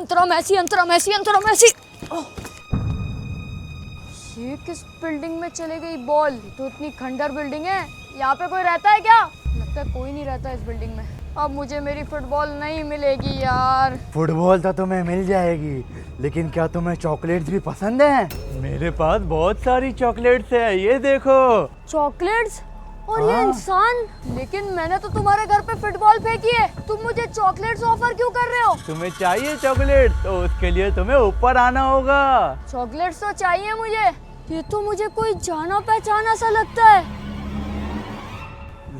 अंतरा मैसी, अंतरा मैसी, अंतरा मैसी। ये किस बिल्डिंग में चले गई बॉल? तो इतनी खंडर बिल्डिंग है, यहाँ पे कोई रहता है क्या? लगता है कोई नहीं रहता इस बिल्डिंग में। अब मुझे मेरी फुटबॉल नहीं मिलेगी यार। फुटबॉल तो तुम्हें मिल जाएगी, लेकिन क्या तुम्हें चॉकलेट्स भी पसंद हैं? मेरे पास बहुत सारी चॉकलेट्स है, ये देखो। चॉकलेट्स? और ये इंसान? लेकिन मैंने तो तुम्हारे घर पे फुटबॉल फेंकी है, तुम मुझे चॉकलेट्स ऑफर क्यों कर रहे हो? तुम्हें चाहिए चॉकलेट तो उसके लिए तुम्हें ऊपर आना होगा। चॉकलेट्स तो चाहिए मुझे। ये तो मुझे कोई जाना पहचाना सा लगता है।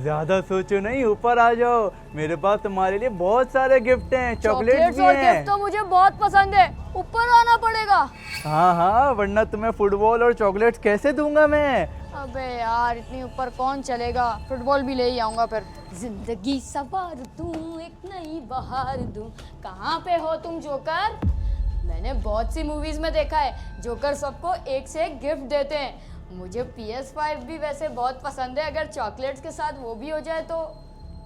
ज्यादा सोचो नहीं, ऊपर आ जाओ, मेरे पास तुम्हारे लिए बहुत सारे गिफ्ट हैं, चॉकलेट्स भी और हैं। गिफ्ट तो मुझे बहुत पसंद है, ऊपर आना पड़ेगा। हाँ हाँ, वरना तुम्हें फुटबॉल और चॉकलेट्स कैसे दूंगा मैं? अबे यार, इतनी ऊपर कौन चलेगा? फुटबॉल भी ले ही आऊंगा फिर। जिंदगी सवार दूं, एक नई बहार दूं। कहाँ पे हो तुम जोकर? मैंने बहुत सी मूवीज में देखा है, जोकर सबको एक से एक गिफ्ट देते हैं। मुझे PS5 भी वैसे बहुत पसंद है, अगर चॉकलेट्स के साथ वो भी हो जाए तो।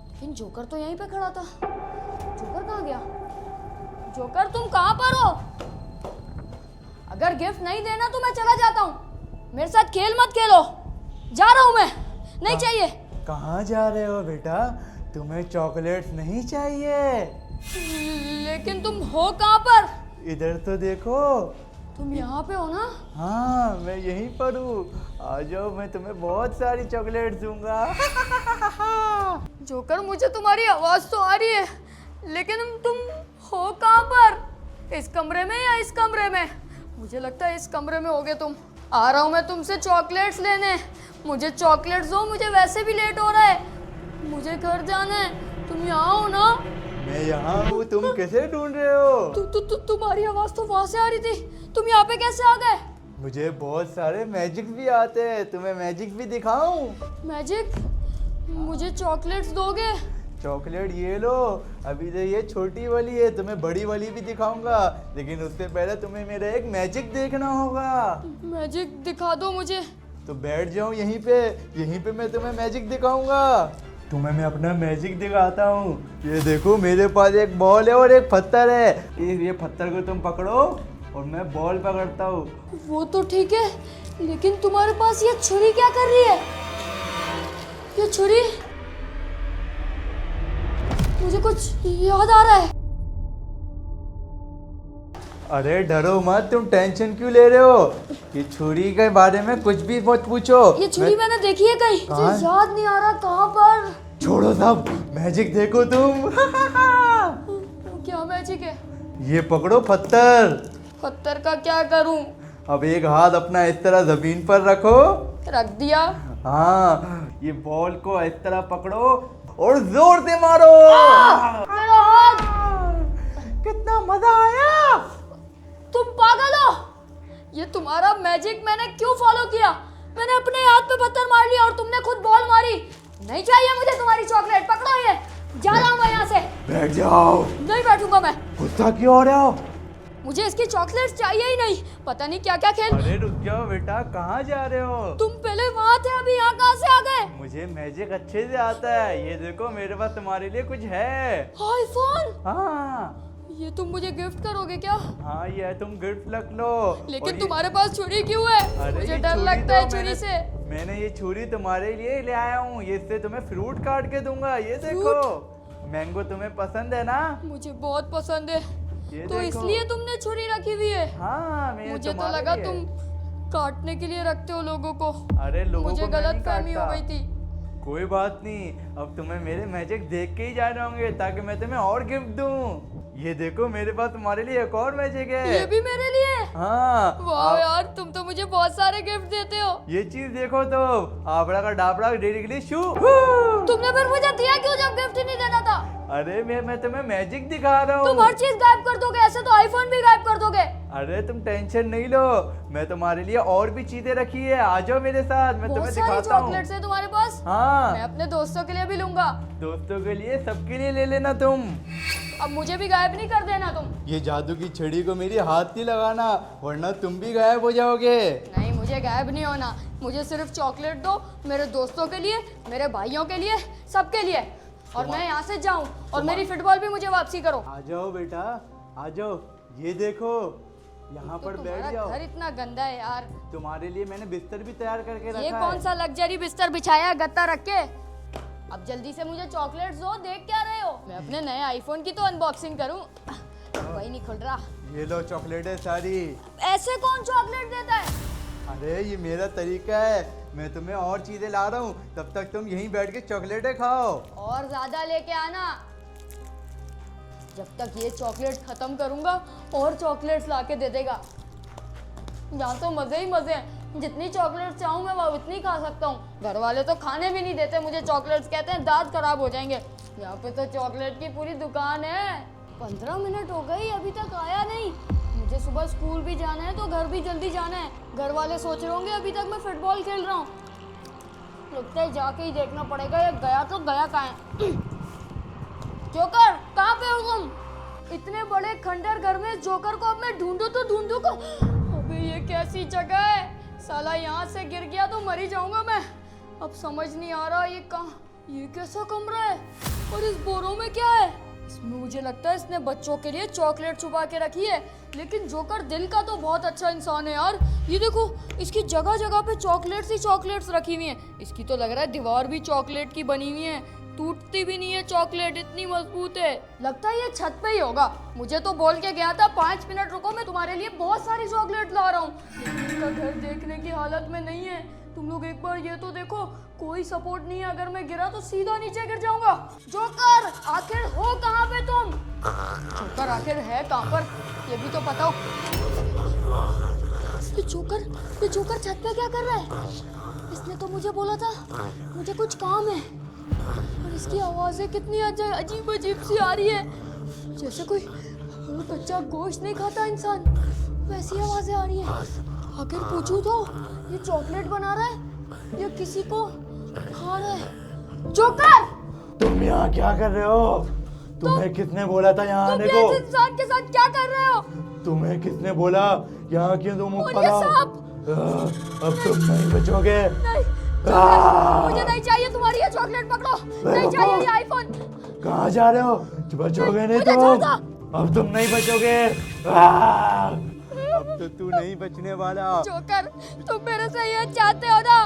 लेकिन जोकर तो यहीं पे खड़ा था। जोकर कहाँ गया? जोकर तुम कहाँ पर हो? अगर गिफ्ट नहीं देना तो मैं चला जाता हूँ, मेरे साथ खेल मत खेलो। जा रहा हूँ मैं, नहीं चाहिए। कहाँ जा रहे हो बेटा? तुम्हें चॉकलेट्स नहीं चाहिए? लेकिन तुम हो कहाँ पर? इधर तो देखो। तुम यहाँ पे हो ना? हाँ, मैं यहीं पर हूँ। आ जाओ, मैं तुम्हें बहुत सारी चॉकलेट्स दूंगा। जोकर, मुझे तुम्हारी आवाज तो आ रही है, लेकिन तुम हो कहाँ पर? इस कमरे में या इस कमरे में? मुझे लगता है इस कमरे में होगे तुम। आ रहा हूँ मैं तुमसे चॉकलेट्स लेने। मुझे चॉकलेट्स दो, मुझे वैसे भी लेट हो रहा है, मुझे घर जाना है। तुम यहाँ हो ना? मैं यहाँ हूँ, तुम कैसे ढूंढ रहे हो? तुम्हारी आवाज तो वहां से आ रही थी, तुम यहाँ पे कैसे आ गए? मुझे बहुत सारे मैजिक भी आते हैं, तुम्हें मैजिक भी दिखाऊं? मैजिक? मुझे चॉकलेट्स दोगे? चॉकलेट ये लो। अभी तो ये छोटी वाली है, तुम्हें बड़ी वाली भी दिखाऊंगा, लेकिन उससे पहले तुम्हें मेरा एक मैजिक देखना होगा। मैजिक दिखा दो मुझे। तो बैठ जाओ यहीं पे मैं तुम्हें मैजिक दिखाऊंगा। तुम्हें मैं अपना मैजिक दिखाता हूँ। ये देखो, मेरे पास एक बॉल है और एक पत्थर है। ये पत्थर को तुम पकड़ो और मैं बॉल पकड़ता हूँ। वो तो ठीक है, लेकिन तुम्हारे पास ये छुरी क्या कर रही है? ये छुरी, मुझे कुछ याद आ रहा है। अरे डरो मत, तुम टेंशन क्यों ले रहे हो? ये छुरी के बारे में कुछ भी मत पूछो। ये छुरी मैंने देखी है कहीं, मुझे याद नहीं आ रहा कहाँ पर। छोड़ो सब, मैजिक देखो तुम। क्या मैजिक है? ये पकड़ो पत्थर। पत्थर का क्या करूं? अब एक हाथ अपना इस तरह जमीन पर रखो। रख दिया। हाँ, ये बॉल को इस तरह पकड़ो और जोर से मारो। मेरा हाथ! कितना मजा आया। तुम पागल हो? ये तुम्हारा मैजिक मैंने क्यों फॉलो किया? मैंने अपने हाथ पे पत्थर मार लिया और तुमने खुद बॉल मारी। नहीं चाहिए मुझे तुम्हारी चॉकलेट, पकड़ो ये। जा रहा हूँ मैं यहाँ से। बैठ जाओ। नहीं बैठूंगा मैं। गुस्सा क्यों हो रहे हो? मुझे इसकी चॉकलेट्स चाहिए ही नहीं। पता नहीं क्या क्या खेल। अरे रुक जाओ बेटा, कहाँ जा रहे हो? तुम पहले वहाँ थे, अभी यहाँ कहाँ से आ गए? मुझे मैजिक अच्छे से आता है। ये देखो, मेरे पास तुम्हारे लिए कुछ है। आईफोन? हाँ। ये तुम मुझे गिफ्ट करोगे क्या? हाँ, ये तुम गिफ्ट रख लो। लेकिन तुम्हारे पास छुरी क्यों है? मुझे डर लगता है छुरी से। मैंने ये छुरी तुम्हारे लिए ले आया हूँ। ये इससे तुम्हें फ्रूट काट के दूंगा। ये देखो, मैंगो तुम्हें पसंद है ना? मुझे बहुत पसंद है। ये तो इसलिए तुमने छुरी रखी हुई है? हाँ, मुझे तो लगा तुम काटने के लिए रखते हो लोगों को। अरे लोगों मुझे को मैं नहीं गलतफहमी हो काटता। गई थी। कोई बात नहीं, अब तुम्हें मेरे मैजिक देख के ही जाने होंगे ताकि मैं तुम्हें और गिफ्ट दूं। ये देखो, मेरे पास तुम्हारे लिए एक और मैजिक है। ये भी मेरे लिए? हाँ। वाह यार, तुम तो मुझे बहुत सारे गिफ्ट देते हो। ये चीज देखो तो, आबड़ा का डाबड़ा डेली शू। तुमने फिर मुझे दिया क्यों जब गिफ्ट ही नहीं देना था? अरे मैं तुम्हें मैजिक दिखा रहा हूँ। तुम हर चीज गायब कर दोगे, ऐसे तो आईफोन भी गायब कर दोगे। अरे तुम टेंशन नहीं लो, मैं तुम्हारे लिए और भी चीजें रखी है। आ जाओ मेरे साथ, मैं तुम्हें दिखाता हूँ। चॉकलेट्स है तुम्हारे पास? हाँ। मैं अपने दोस्तों के लिए भी लूंगा। दोस्तों के लिए, सबके लिए ले लेना तुम। अब मुझे भी गायब नहीं कर देना तुम। ये जादू की छड़ी को मेरी हाथ नहीं लगाना, वरना तुम भी गायब हो जाओगे। नहीं, मुझे गायब नहीं होना। मुझे सिर्फ चॉकलेट दो, मेरे दोस्तों के लिए, मेरे भाइयों के लिए, सबके लिए। और मैं यहाँ से जाऊँ और मेरी फुटबॉल भी मुझे वापसी करो। आ जाओ बेटा, आ जाओ। ये देखो, यहाँ तो पर बैठ तुम्हारा जाओ। घर इतना गंदा है यार। तुम्हारे लिए मैंने बिस्तर भी तैयार करके रखा ये है। कौन सा लग्जरी बिस्तर बिछाया है गत्ता रख के? अब जल्दी से मुझे चॉकलेट्स दो। देख क्या रहे हो? मैं अपने नए आईफोन की तो अनबॉक्सिंग करूं। वही नहीं खुल रहा। ये लो चॉकलेट है सारी। ऐसे कौन चॉकलेट देता है? अरे ये मेरा तरीका है, मैं तुम्हें और चीजें ला रहा हूँ, तब तक तुम यहीं बैठ के चॉकलेटें खाओ। और ज्यादा लेके आना। जब तक ये चॉकलेट खत्म करूंगा और चॉकलेट्स लाके दे देगा। यहाँ तो मजे ही मजे हैं। जितनी चॉकलेट्स चाहूँ मैं वो उतनी खा सकता हूँ। घर वाले तो खाने भी नहीं देते मुझे चॉकलेट्स, कहते हैं दांत खराब हो जाएंगे। यहाँ पे तो चॉकलेट की पूरी दुकान है। 15 मिनट हो गई अभी तक आया नहीं। मुझे सुबह स्कूल भी जाना है तो घर भी जल्दी जाना है। घर वाले सोच रहे होंगे अभी तक मैं फुटबॉल खेल रहा हूँ। लगता है जाके ही देखना पड़ेगा ये गया तो गया कहाँ है। जोकर कहाँ पे हो तुम? इतने बड़े खंडर घर में जोकर को अब मैं ढूंढूं तो ढूंढूं को। अबे ये कैसी जगह है? साला यहाँ से गिर गया तो मर ही जाऊंगा मैं। अब समझ नहीं आ रहा ये कहाँ, ये कैसा कमरा है और इस बोरों में क्या है? इसमें मुझे लगता है इसने बच्चों के लिए चॉकलेट छुपा के रखी है। लेकिन जोकर दिल का तो बहुत अच्छा इंसान है यार। ये देखो इसकी जगह जगह पे चॉकलेट्स ही चॉकलेट्स रखी हुई हैं। इसकी तो लग रहा है दीवार भी चॉकलेट की बनी हुई है, टूटती भी नहीं है चॉकलेट, इतनी मजबूत है। लगता है ये छत पे ही होगा। मुझे तो बोल के गया था 5 मिनट रुको, मैं तुम्हारे लिए बहुत सारी चॉकलेट ला रहा हूँ। इसका घर देखने की हालत में नहीं है। तुम लोग एक बार ये तो देखो, कोई सपोर्ट नहीं है। अगर मैं गिरा तो सीधा नीचे गिर जाऊंगा। जोकर आखिर हो कहाँ पे तुम? जोकर आखिर है कहाँ पर ये भी तो बताओ। ये जोकर छत पे क्या कर रहा है? इसने तो मुझे बोला था मुझे कुछ काम है। और इसकी आवाजें कितनी अजीब अजीब सी आ रही है, जैसे कोई कच्चा गोश्त नहीं खाता इंसान, वैसी आवाजें आ रही है। आखिर पूछूं तो ये चॉकलेट बना रहा है या किसी को खा रहा है? जोकर तुम यहाँ क्या कर रहे हो? तुम्हें किसने बोला था यहाँ आने को? तुम इस इंसान के साथ क्या कर रहे हो? तुम्हें किसने बोला यहाँ क्यों तुम और ऊपर ये आओ? सांप? अब तुम नहीं बचोगे। नहीं जोकर, मुझे नहीं चाहिए तुम्हारी ये चॉकलेट, पकड़ो। नहीं चाहिए ये आईफोन। कहाँ जा रहे हो? बचोगे नहीं मुझे तुम। छोड़ दो। अब तुम नहीं बचोगे। अब तो तू नहीं बचने वाला। जोकर तुम मेरे से ये चाहते हो ना?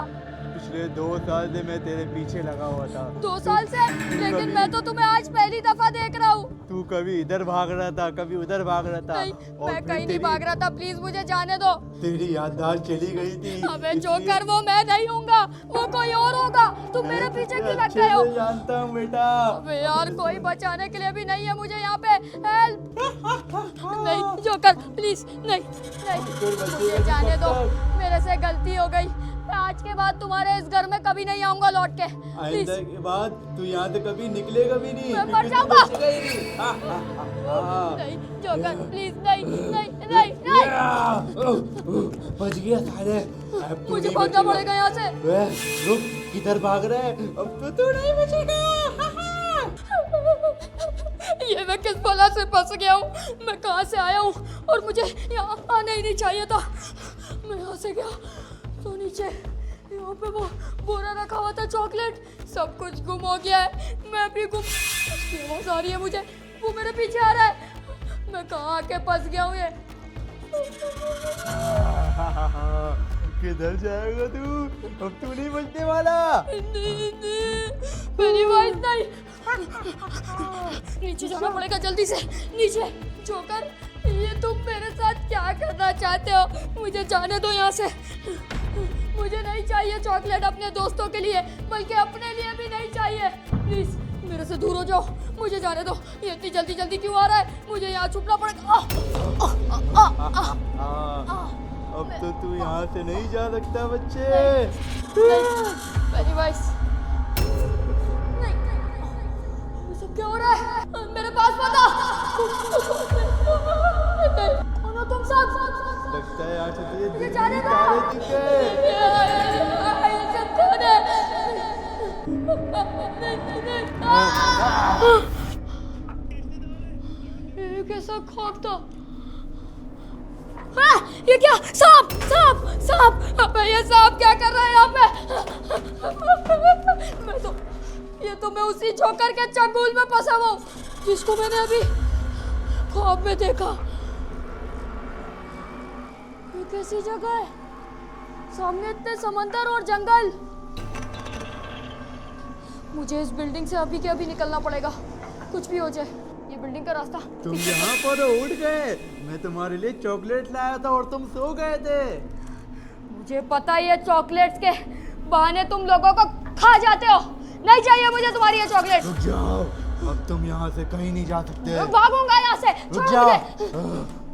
पिछले 2 साल से मैं तेरे पीछे लगा हुआ था। 2 साल से? लेकिन मैं तो तुम्हें आज पहली दफा देख रहा हूँ। तू कभी इधर भाग रहा था, कभी उधर भाग रहा था। नहीं और मैं फिर कहीं नहीं तेरी- भाग रहा था, प्लीज मुझे जाने दो। तेरी याददाश्त चली गई थी। अबे इसलिए- जोकर वो मैं नहीं हूँगा, वो कोई और होगा। तुम मेरे पीछे क्यों लग गए हो? अच्छे से जानता हूँ बेटा। अबे यार कोई बचाने के लिए भी नहीं है मुझे यहाँ पे। हेल्प! नहीं जोकर प्लीज, नहीं नहीं मुझे जाने दो। मेरे से गलती हो गई। मैं आज के बाद तुम्हारे इस घर में कभी नहीं आऊंगा लौट के। प्लीज आइंदा के बाद तू यहाँ से कभी निकलेगा भी नहीं। मैं मर क्योंकि तू जाऊंगा। बचेगा ही नहीं। नहीं जोकर प्लीज, नहीं नहीं नहीं नहीं। बच गया साले। अब तू मुझे नहीं भागना बचेगा। पड़ेगा यहाँ से। वे, रुक, किधर भाग रहा है? अब तो तू नहीं बचेगा। ये मैं किस बला से फंस गया हूँ? मैं कहाँ से आया हूँ और मुझे यहाँ आना ही नहीं चाहिए था। मैं यहाँ से गया तो नीचे यहाँ पे वो बोरा रखा हुआ था चॉकलेट, सब कुछ गुम हो गया है। मैं भी गुम, उसकी आवाज आ रही है मुझे, वो मेरे पीछे आ रहा है। मैं कहाँ आके फंस गया हूँ ये? किधर जाएगा तू? अब तू नहीं बचने वाला। नहीं नहीं मेरी वॉइस नहीं। नीचे जाना पड़ेगा जल्दी से, नीचे। जोकर ये तुम मेरे साथ क्या करना चाहते हो? मुझे जाने दो यहाँ से। मुझे नहीं चाहिए चॉकलेट अपने दोस्तों के लिए, बल्कि अपने लिए भी नहीं चाहिए। प्लीज मेरे से दूर हो जाओ, मुझे जाने दो। ये इतनी जल्दी जल्दी क्यों आ रहा है? मुझे यहाँ छुपना पड़ेगा। अब तो तू यहाँ से नहीं जा सकता बच्चे। मेरी वॉइस नहीं, ये सब क्या हो रहा है? मेरे पास पता कौन हो तुम सब? लगता है आज तुझे मुझे दिल जाने की दो। तारे दिख गए। ये सब कौन है? ये कैसा ख्वाब था? हाँ, ये क्या? सांप सांप सांप! अबे ये सांप क्या कर रहा है यहाँ पे? मैं उसी जोकर के चंगुल में फंसा हुआ हूँ जिसको मैंने अभी ख्वाब में देखा। ये कैसी जगह है? सामने इतने समंदर और जंगल। मुझे इस बिल्डिंग से अभी के अभी निकलना पड़ेगा, कुछ भी हो जाए। ये बिल्डिंग का रास्ता। तुम यहाँ पर उठ गए, मैं तुम्हारे लिए चॉकलेट लाया था और तुम सो गए थे। मुझे पता ही है, चॉकलेट्स के बहाने तुम लोगों को खा जाते हो। नहीं चाहिए मुझे तुम्हारी ये चॉकलेट। रुक जाओ, अब तुम यहाँ से कहीं नहीं जा सकते। भागूंगा यहाँ से। रुक जा,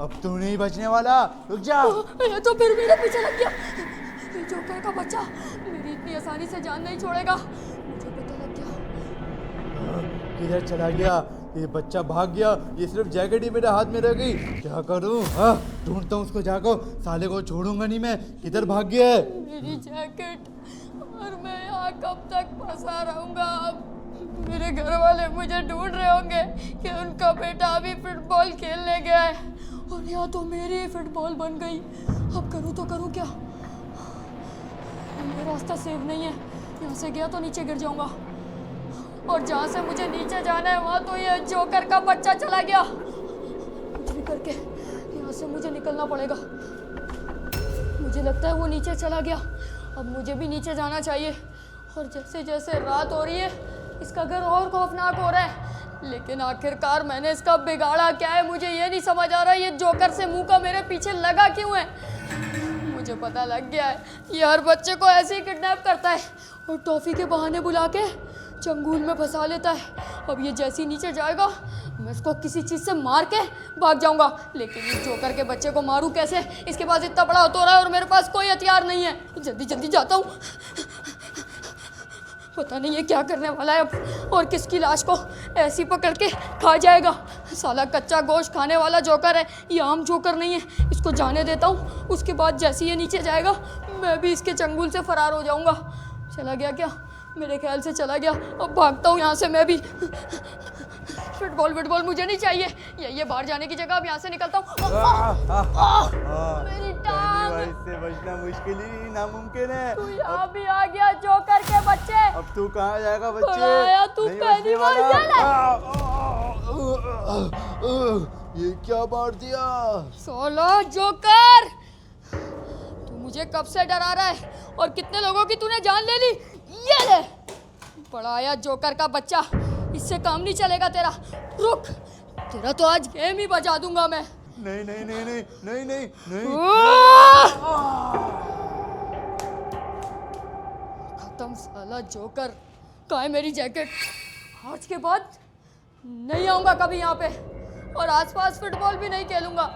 अब तू नहीं बचने वाला। रुक जा। ये तो फिर मेरे पीछे लग गया। ये जोकर का बच्चा मेरी इतनी आसानी से जान नहीं छोड़ेगा। मुझे पता लग गया। किधर चला गया? ये बच्चा भाग गया। ये सिर्फ जैकेट ही मेरे हाथ में रह गई। क्या करूं? ढूंढता हूँ उसको जाकर। साले को छोड़ूंगा नहीं मैं। किधर भाग गया है? मेरी जैकेट, और मैं यहाँ कब तक फंसा रहूंगा? मेरे घर वाले मुझे ढूंढ रहे होंगे कि उनका बेटा अभी फुटबॉल खेलने गया है, और यहाँ तो मेरी फुटबॉल बन गई। अब करूँ तो करूँ क्या? ये रास्ता सेफ नहीं है। यहाँ से गया तो नीचे गिर जाऊंगा, और जहाँ से मुझे नीचे जाना है वहाँ तो ये जोकर का बच्चा चला गया। कुछ भी करके यहाँ से मुझे निकलना पड़ेगा। मुझे लगता है वो नीचे चला गया। अब मुझे भी नीचे जाना चाहिए। और जैसे जैसे रात हो रही है, इसका घर और खौफनाक हो रहा है। लेकिन आखिरकार मैंने इसका बिगाड़ा क्या है, मुझे ये नहीं समझ आ रहा। ये जोकर से मुंह का मेरे पीछे लगा क्यों है? मुझे पता लग गया है, ये हर बच्चे को ऐसे ही किडनैप करता है और टॉफी के बहाने बुला के चंगुल में फंसा लेता है। अब ये जैसे ही नीचे जाएगा, मैं इसको किसी चीज़ से मार के भाग जाऊंगा। लेकिन इस जोकर के बच्चे को मारूं कैसे? इसके पास इतना बड़ा हथौड़ा है और मेरे पास कोई हथियार नहीं है। जल्दी जल्दी जाता हूँ। पता नहीं ये क्या करने वाला है अब, और किसकी लाश को ऐसी पकड़ के खा जाएगा। साला कच्चा गोश्त खाने वाला जोकर है, ये आम जोकर नहीं है। इसको जाने देता हूँ, उसके बाद जैसे ये नीचे जाएगा, मैं भी इसके चंगुल से फरार हो जाऊँगा। चला गया क्या? मेरे ख्याल से चला गया। अब भागता हूँ यहाँ से मैं भी। फुटबॉल मुझे नहीं चाहिए। ये बाहर जाने की जगह। अब यहाँ से निकलता हूँ। मेरी टांग। इससे बचना मुश्किल ही नामुमकिन है। तू यहाँ भी आ गया जोकर के बच्चे। अब तू कहाँ जाएगा बच्चे? आया तू नहीं पहली बचने बार वाला। ये क्या मार दिया? सोलो जोकर, तू मुझे कब से डरा रहा है, और कितने लोगों की तूने जान ले ली? ये ले, बड़ा आया जोकर का बच्चा। इससे काम नहीं चलेगा तेरा। रुक, तेरा तो आज गेम ही बजा दूंगा मैं। नहीं नहीं नहीं नहीं नहीं नहीं नहीं। खत्म साला जोकर। कहाँ है मेरी जैकेट? आज के बाद नहीं आऊंगा कभी यहाँ पे, और आसपास फुटबॉल भी नहीं खेलूंगा।